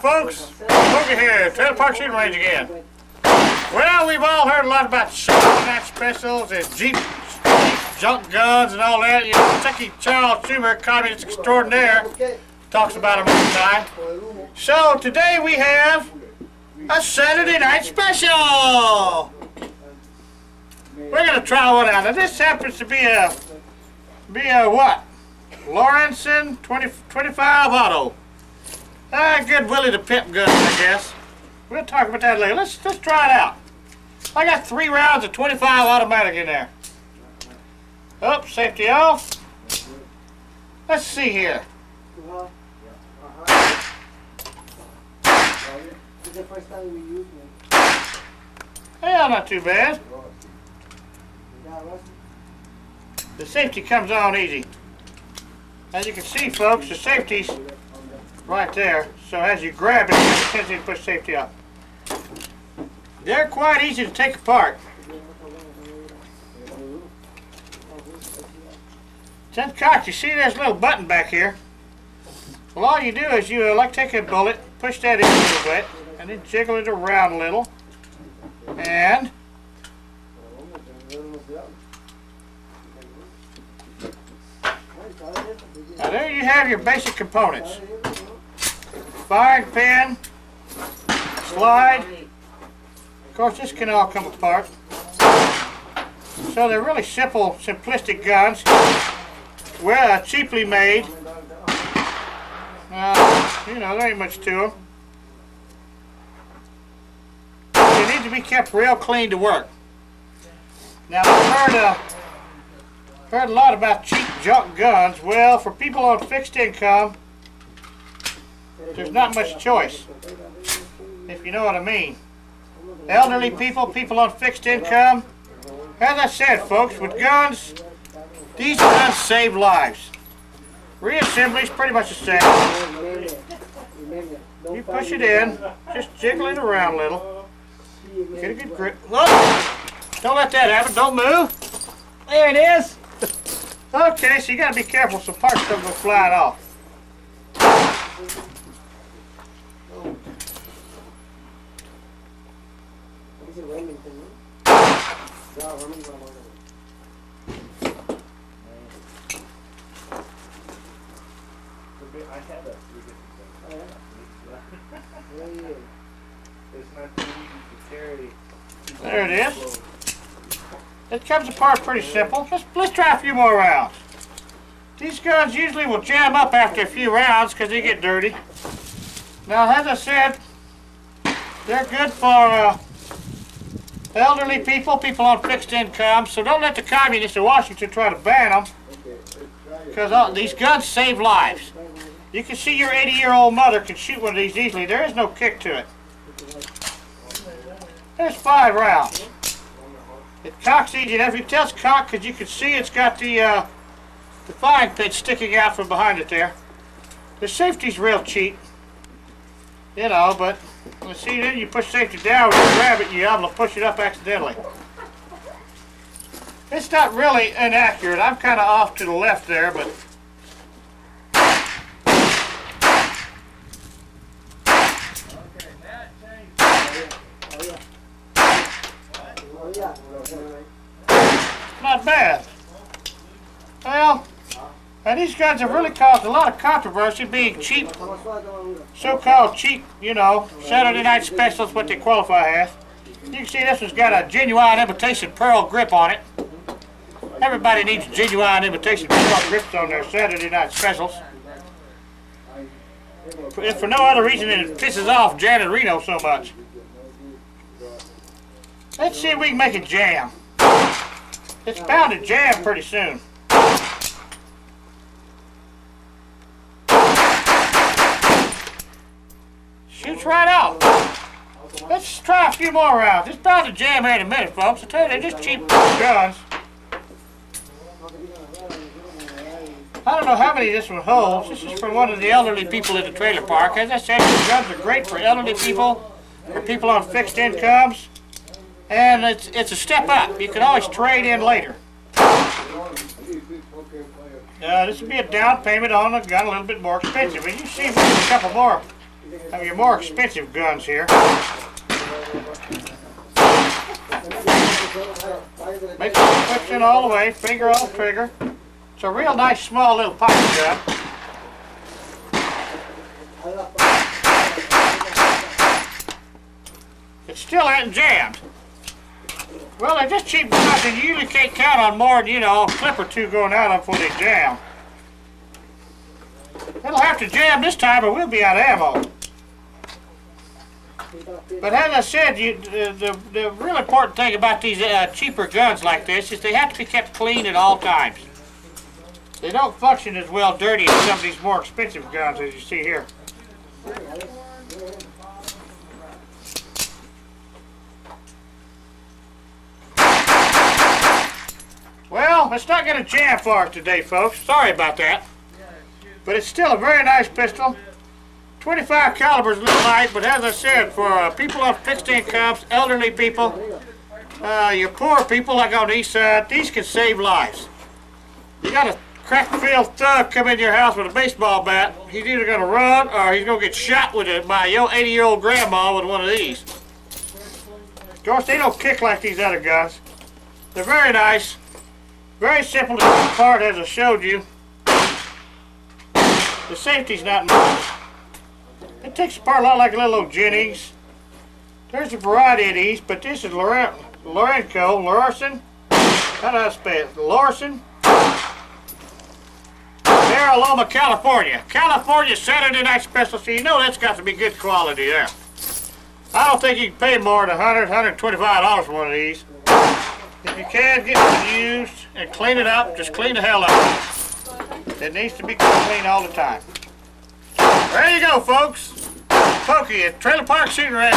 folks, Pokey here, Trailer Park Shooting Range again. Well, we've all heard a lot about Saturday night specials and Jeep junk guns and all that. You know, Kentucky Charles Schumer, communist extraordinaire, talks about them all the time. So today we have a Saturday night special. We're gonna try one out. Now this happens to be a what? Lawrenson 25 auto. Good Willie the Pimp gun, I guess. We'll talk about that later. Let's try it out. I got 3 rounds of 25 automatic in there. Oh, safety off. Let's see here. Yeah, not too bad. The safety comes on easy. As you can see, folks, the safety's right there. So as you grab it, you have a tendency to push safety up. They're quite easy to take apart. Since cocked, you see there's a little button back here. Well, all you do is you take a bullet, push that in a little bit, and then jiggle it around a little. And now there you have your basic components. Firing pin, slide. Of course, this can all come apart. So they're really simple, simplistic guns. Well, cheaply made. You know, there ain't much to them. They need to be kept real clean to work. Now, I've heard a lot about cheap junk guns. Well, for people on fixed income, there's not much choice, if you know what I mean. Elderly people, people on fixed income. As I said, folks, with guns, these guns save lives. Reassembly is pretty much the same. You push it in, just jiggle it around a little. Get a good grip. Oh, don't let that happen. Don't move. There it is. Okay, so you got to be careful. Some parts don't go flying off. There it is. It comes apart pretty simple. Let's try a few more rounds. These guns usually will jam up after a few rounds because they get dirty. Now, as I said, they're good for elderly people, people on fixed income. So don't let the communists in Washington try to ban them, because these guns save lives. You can see your 80-year-old mother can shoot one of these easily. There is no kick to it. There's 5 rounds. It cocks easy enough. You can tell it's cocked because you can see it's got the firing pin sticking out from behind it there. The safety's real cheap, you know, but you see, then you push safety down, when you grab it, you're able to push it up accidentally. It's not really inaccurate. I'm kind of off to the left there, but not bad. Well, and these guns have really caused a lot of controversy being cheap, so-called cheap, you know, Saturday night specials, what they qualify as. You can see this one's got a genuine imitation pearl grip on it. Everybody needs genuine imitation pearl grips on their Saturday night specials. If for no other reason than it pisses off Janet Reno so much. Let's see if we can make it jam. It's bound to jam pretty soon. Shoots right out. Let's try a few more rounds. It's bound to jam here in a minute, folks. I tell you, they're just cheap guns. I don't know how many this one holds. This is for one of the elderly people at the trailer park. As I said, these guns are great for elderly people, for people on fixed incomes. And it's a step up. You can always trade in later. This would be a down payment on a gun a little bit more expensive. And you see, we have a couple more Have your more expensive guns here. Make sure you push in all the way, finger on the trigger. It's a real nice small little pocket gun. It still hasn't jammed. Well, they're just cheap guns and you usually can't count on more than, you know, a clip or two going out of them before they jam. It'll have to jam this time or we'll be out of ammo. But as I said, the real important thing about these cheaper guns like this is they have to be kept clean at all times. They don't function as well dirty as some of these more expensive guns as you see here. Well, it's not going to jam for it today, folks. Sorry about that. But it's still a very nice pistol. 25 caliber is a little light, but as I said, for people on fixed incomes, elderly people, your poor people like on the east side, these can save lives. You got a crack-filled thug come in your house with a baseball bat, he's either going to run or he's going to get shot with it by your 80-year-old grandma with one of these. Of course, they don't kick like these other guns. They're very nice, very simple to take apart as I showed you. The safety's not much. It takes apart a lot like a little old Jennings. There's a variety of these, but this is Larson. How do I spell it? Larson. They're Loma, California. California Saturday night special, so you know that's got to be good quality there. I don't think you can pay more than $100, $125 for one of these. If you can, get one used and clean it up, just clean the hell out of it. It needs to be clean all the time. There you go, folks. Pokey at Trailer Park Shooting Range.